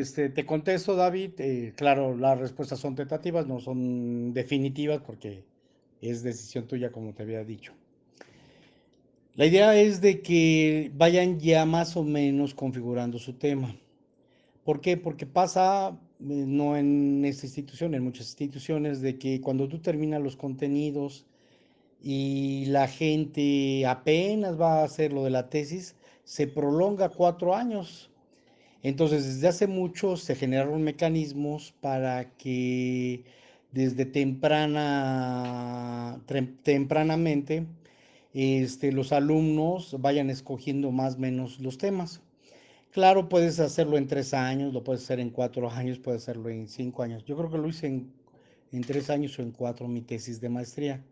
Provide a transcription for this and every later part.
te contesto, David. Claro, las respuestas son tentativas, no son definitivas porque es decisión tuya, como te había dicho. La idea es de que vayan ya más o menos configurando su tema. ¿Por qué? Porque pasa, no en esta institución, en muchas instituciones, de que cuando tú terminas los contenidos y la gente apenas va a hacer lo de la tesis, se prolonga 4 años. Entonces, desde hace mucho se generaron mecanismos para que desde tempranamente los alumnos vayan escogiendo más o menos los temas. Claro, puedes hacerlo en 3 años, lo puedes hacer en 4 años, puedes hacerlo en 5 años. Yo creo que lo hice en 3 años o en cuatro mi tesis de maestría,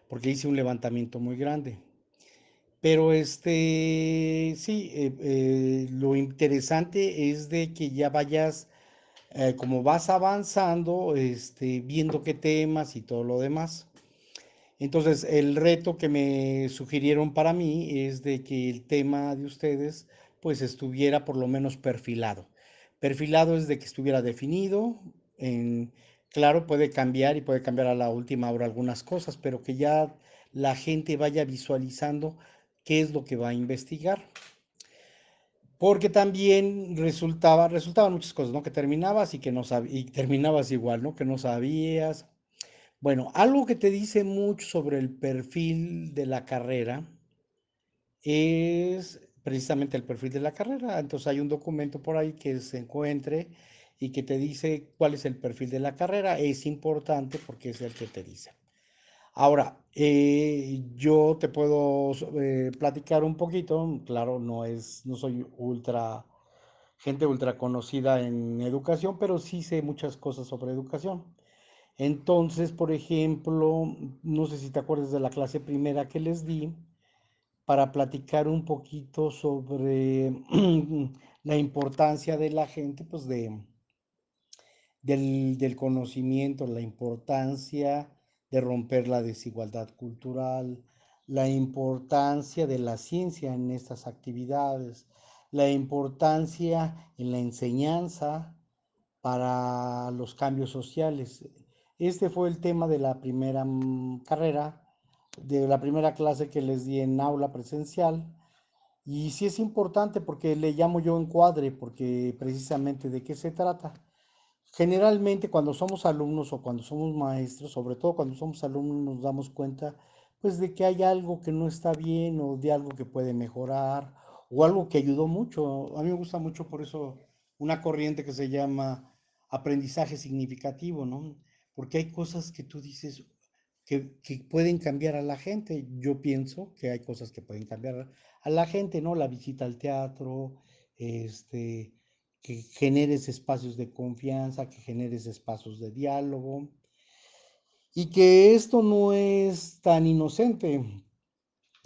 porque hice un levantamiento muy grande. Pero sí, lo interesante es de que ya vayas, como vas avanzando, viendo qué temas y todo lo demás. Entonces, el reto que me sugirieron para mí es de que el tema de ustedes, pues, estuviera por lo menos perfilado. Perfilado es de que estuviera definido. En, claro, puede cambiar y puede cambiar a la última hora algunas cosas, pero que ya la gente vaya visualizando qué es lo que va a investigar. Porque también resultaban muchas cosas, ¿no? Que terminabas y que no sabías, y terminabas igual, ¿no? Que no sabías. Bueno, algo que te dice mucho sobre el perfil de la carrera es precisamente el perfil de la carrera. Entonces hay un documento por ahí que se encuentre y que te dice cuál es el perfil de la carrera. Es importante porque es el que te dice. Ahora, yo te puedo platicar un poquito. Claro, no soy gente ultra conocida en educación, pero sí sé muchas cosas sobre educación. Entonces, por ejemplo, no sé si te acuerdas de la clase primera que les di para platicar un poquito sobre la importancia de la gente, pues del conocimiento, la importancia de romper la desigualdad cultural, la importancia de la ciencia en estas actividades, la importancia en la enseñanza para los cambios sociales. Este fue el tema de la primera carrera, de la primera clase que les di en aula presencial. Y sí es importante porque le llamo yo encuadre, porque precisamente de qué se trata. Generalmente cuando somos alumnos o cuando somos maestros, sobre todo cuando somos alumnos, nos damos cuenta pues de que hay algo que no está bien o de algo que puede mejorar o algo que ayudó mucho. A mí me gusta mucho por eso una corriente que se llama aprendizaje significativo, ¿no? Porque hay cosas que tú dices que pueden cambiar a la gente. Yo pienso que hay cosas que pueden cambiar a la gente, ¿no? La visita al teatro, este, que generes espacios de confianza, que generes espacios de diálogo y que esto no es tan inocente.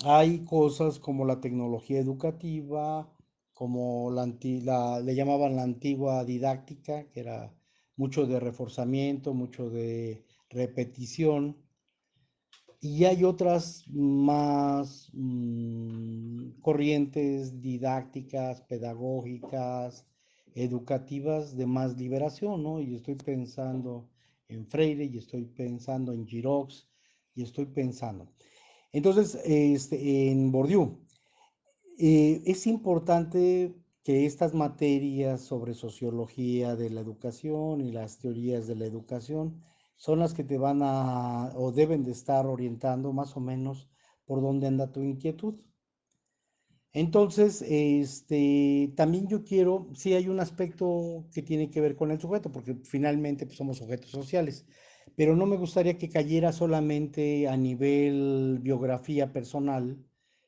Hay cosas como la tecnología educativa, como le llamaban la antigua didáctica, que era mucho de reforzamiento, mucho de repetición, y hay otras más corrientes didácticas, pedagógicas, educativas de más liberación, ¿no? Y estoy pensando en Freire, y estoy pensando en Girox, y estoy pensando. Entonces, en Bourdieu, es importante que estas materias sobre sociología de la educación y las teorías de la educación son las que te van a o deben de estar orientando más o menos por dónde anda tu inquietud. Entonces, también yo quiero, sí hay un aspecto que tiene que ver con el sujeto, porque finalmente pues, somos sujetos sociales, pero no me gustaría que cayera solamente a nivel biografía personal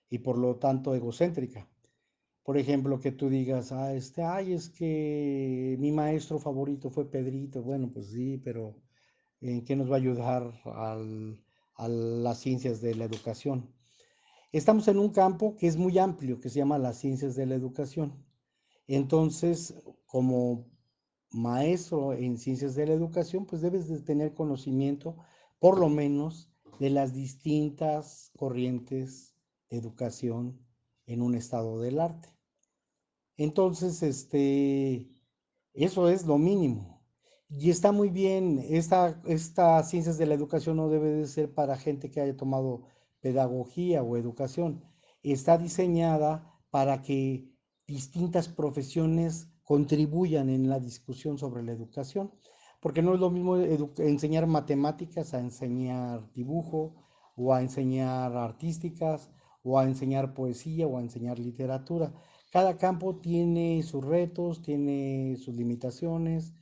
y por lo tanto egocéntrica. Por ejemplo, que tú digas, ay, es que mi maestro favorito fue Pedrito. Bueno, pues sí, pero ¿en qué nos va a ayudar a las ciencias de la educación? Estamos en un campo que es muy amplio, que se llama las ciencias de la educación. Entonces, como maestro en ciencias de la educación, pues debes de tener conocimiento, por lo menos, de las distintas corrientes de educación en un estado del arte. Entonces, Eso es lo mínimo. Y está muy bien, esta ciencias de la educación no debe de ser para gente que haya tomado pedagogía o educación. Está diseñada para que distintas profesiones contribuyan en la discusión sobre la educación, porque no es lo mismo enseñar matemáticas a enseñar dibujo o a enseñar artísticas o a enseñar poesía o a enseñar literatura. Cada campo tiene sus retos, tiene sus limitaciones,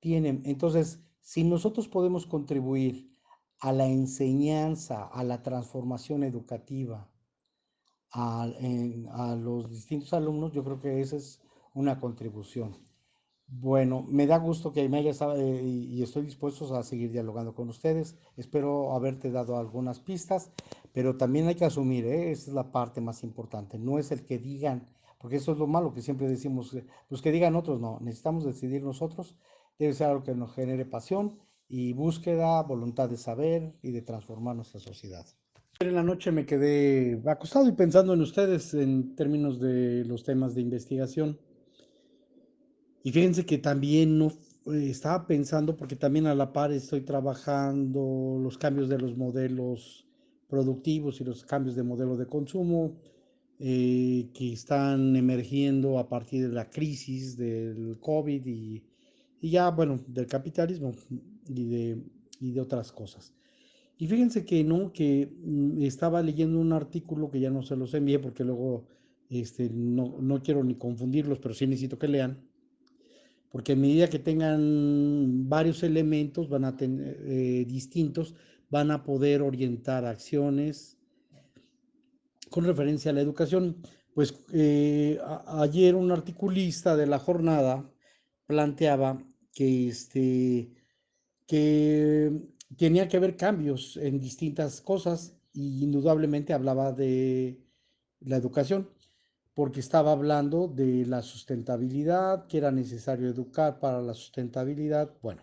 tiene. Entonces, si nosotros podemos contribuir a la enseñanza, a la transformación educativa, a los distintos alumnos, yo creo que esa es una contribución. Bueno, me da gusto que me hayas y estoy dispuesto a seguir dialogando con ustedes. Espero haberte dado algunas pistas, pero también hay que asumir, esa es la parte más importante. No es el que digan, porque eso es lo malo que siempre decimos, pues que digan otros, no, necesitamos decidir nosotros. Debe ser algo que nos genere pasión y búsqueda, voluntad de saber y de transformar nuestra sociedad. En la noche me quedé acostado y pensando en ustedes en términos de los temas de investigación. Y fíjense que también no estaba pensando, porque también a la par estoy trabajando los cambios de los modelos productivos y los cambios de modelo de consumo que están emergiendo a partir de la crisis del COVID y ya, bueno, del capitalismo y de, y de otras cosas. Y fíjense que no, que estaba leyendo un artículo que ya no se los envié porque luego no quiero ni confundirlos, pero sí necesito que lean porque a medida que tengan varios elementos van a tener, distintos, van a poder orientar acciones con referencia a la educación. Pues ayer un articulista de la jornada planteaba que tenía que haber cambios en distintas cosas y indudablemente hablaba de la educación porque estaba hablando de la sustentabilidad, que era necesario educar para la sustentabilidad. Bueno,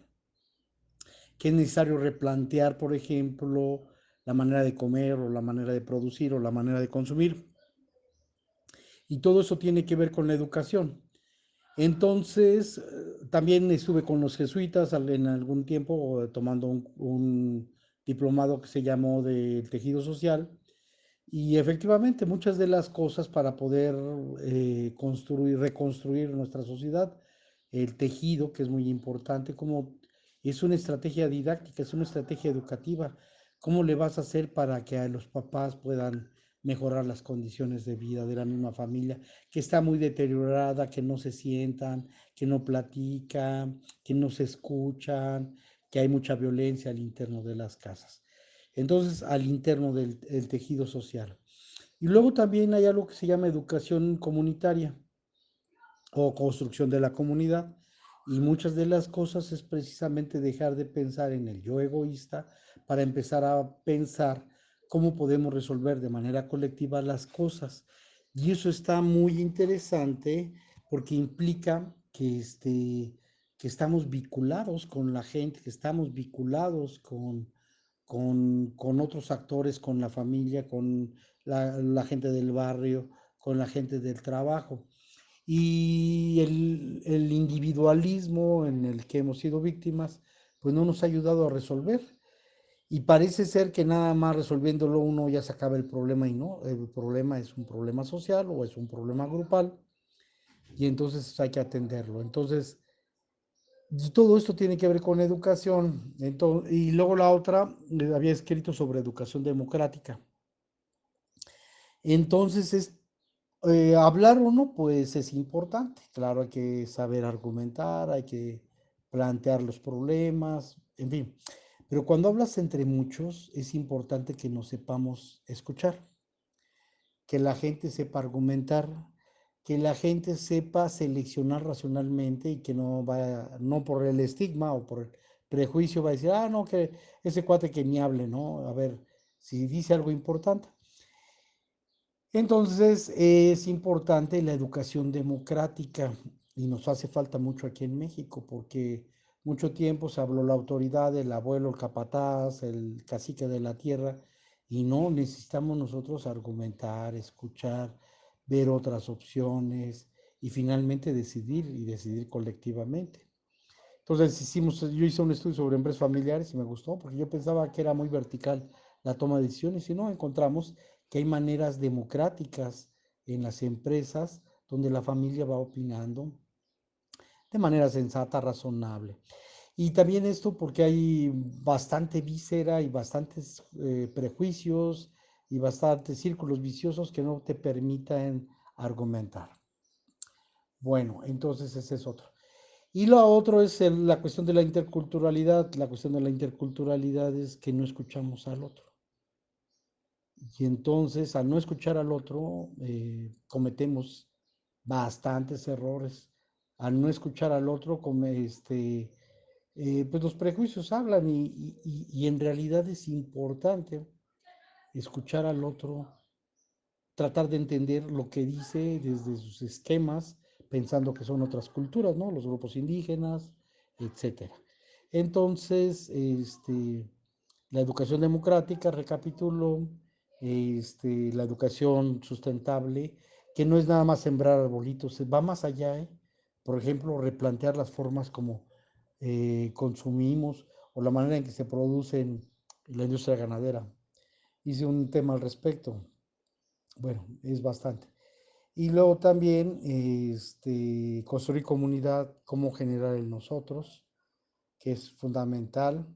que es necesario replantear, por ejemplo, la manera de comer o la manera de producir o la manera de consumir. Y todo eso tiene que ver con la educación. Entonces, también estuve con los jesuitas en algún tiempo tomando un diplomado que se llamó de tejido social. Y efectivamente, muchas de las cosas para poder construir, reconstruir nuestra sociedad, el tejido, que es muy importante, como es una estrategia didáctica, es una estrategia educativa. ¿Cómo le vas a hacer para que a los papás puedan mejorar las condiciones de vida de la misma familia, que está muy deteriorada, que no se sientan, que no platican, que no se escuchan, que hay mucha violencia al interno de las casas? Entonces, al interno del tejido social. Y luego también hay algo que se llama educación comunitaria o construcción de la comunidad. Y muchas de las cosas es precisamente dejar de pensar en el yo egoísta para empezar a pensar cómo podemos resolver de manera colectiva las cosas. Y eso está muy interesante porque implica que estamos vinculados con la gente, que estamos vinculados con otros actores, con la familia, con la gente del barrio, con la gente del trabajo. Y el individualismo en el que hemos sido víctimas, pues no nos ha ayudado a resolver. Y parece ser que nada más resolviéndolo uno ya se acaba el problema y no, el problema es un problema social o es un problema grupal y entonces hay que atenderlo. Entonces, y todo esto tiene que ver con educación. Entonces, y luego la otra, había escrito sobre educación democrática. Entonces, hablar uno, pues es importante. Claro, hay que saber argumentar, hay que plantear los problemas, en fin. Pero cuando hablas entre muchos, es importante que nos sepamos escuchar, que la gente sepa argumentar, que la gente sepa seleccionar racionalmente y que no vaya, no por el estigma o por el prejuicio va a decir, ah, no, que ese cuate que ni hable, ¿no? A ver si dice algo importante. Entonces es importante la educación democrática y nos hace falta mucho aquí en México porque mucho tiempo se habló la autoridad, el abuelo, el capataz, el cacique de la tierra y no necesitamos nosotros argumentar, escuchar, ver otras opciones y finalmente decidir y decidir colectivamente. Entonces yo hice un estudio sobre empresas familiares y me gustó porque yo pensaba que era muy vertical la toma de decisiones y no encontramos que hay maneras democráticas en las empresas donde la familia va opinando de manera sensata, razonable. Y también esto porque hay bastante víscera y bastantes prejuicios y bastantes círculos viciosos que no te permitan argumentar. Bueno, entonces ese es otro. Y lo otro es la cuestión de la interculturalidad. La cuestión de la interculturalidad es que no escuchamos al otro. Y entonces, al no escuchar al otro, cometemos bastantes errores. Al no escuchar al otro, pues los prejuicios hablan y en realidad es importante escuchar al otro, tratar de entender lo que dice desde sus esquemas, pensando que son otras culturas, ¿no? Los grupos indígenas, etcétera. Entonces, la educación democrática, recapitulo, la educación sustentable, que no es nada más sembrar arbolitos, va más allá, ¿eh? Por ejemplo, replantear las formas como consumimos o la manera en que se produce en la industria ganadera. Hice un tema al respecto. Bueno, es bastante. Y luego también construir comunidad, cómo generar el nosotros, que es fundamental.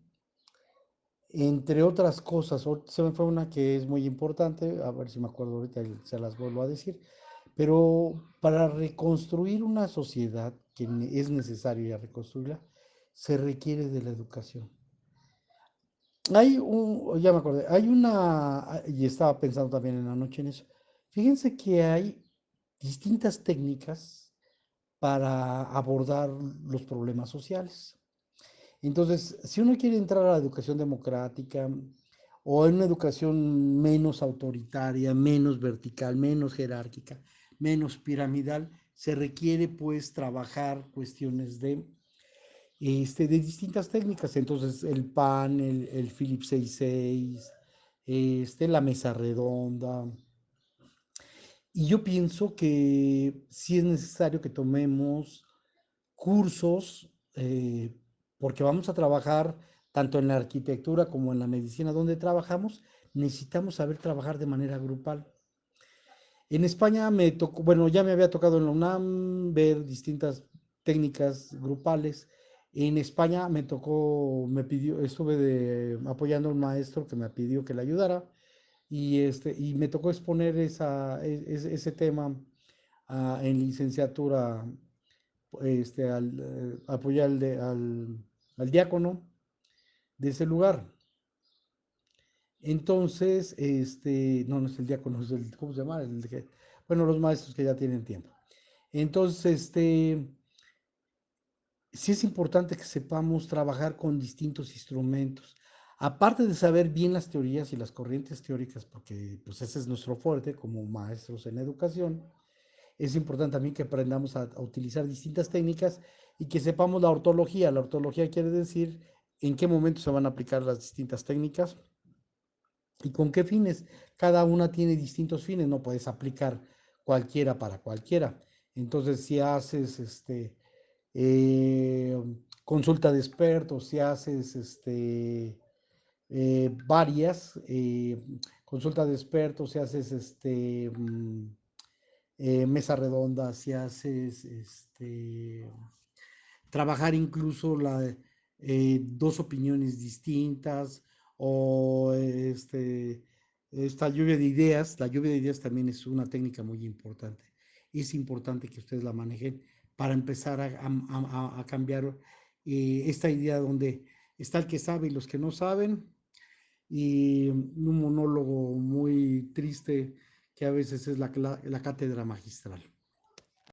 Entre otras cosas, se me fue una que es muy importante, a ver si me acuerdo ahorita y se las vuelvo a decir, pero para reconstruir una sociedad que es necesario ya reconstruirla, se requiere de la educación. Ya me acordé, y estaba pensando también en la noche en eso. Fíjense que hay distintas técnicas para abordar los problemas sociales. Entonces, si uno quiere entrar a la educación democrática o en una educación menos autoritaria, menos vertical, menos jerárquica, menos piramidal, se requiere pues trabajar cuestiones de distintas técnicas. Entonces, el PAN, el Philips 66, la mesa redonda. Y yo pienso que sí es necesario que tomemos cursos, porque vamos a trabajar tanto en la arquitectura como en la medicina donde trabajamos, necesitamos saber trabajar de manera grupal. En España me tocó, bueno, ya me había tocado en la UNAM ver distintas técnicas grupales. En España me tocó, apoyando a un maestro que me pidió que le ayudara y me tocó exponer ese tema en licenciatura, apoyar al diácono de ese lugar. Entonces, no es el diácono, es ¿cómo se llama? Bueno, los maestros que ya tienen tiempo. Entonces, sí es importante que sepamos trabajar con distintos instrumentos. Aparte de saber bien las teorías y las corrientes teóricas, porque pues ese es nuestro fuerte como maestros en educación, es importante también que aprendamos a utilizar distintas técnicas y que sepamos la ortología. La ortología quiere decir en qué momento se van a aplicar las distintas técnicas y con qué fines. Cada una tiene distintos fines, no puedes aplicar cualquiera para cualquiera. Entonces, si haces eh, consulta de expertos, si haces varias, consulta de expertos, si haces mesa redonda, si haces trabajar incluso dos opiniones distintas o esta lluvia de ideas. La lluvia de ideas también es una técnica muy importante. Es importante que ustedes la manejen para empezar a cambiar esta idea donde está el que sabe y los que no saben, y un monólogo muy triste que a veces es la cátedra magistral.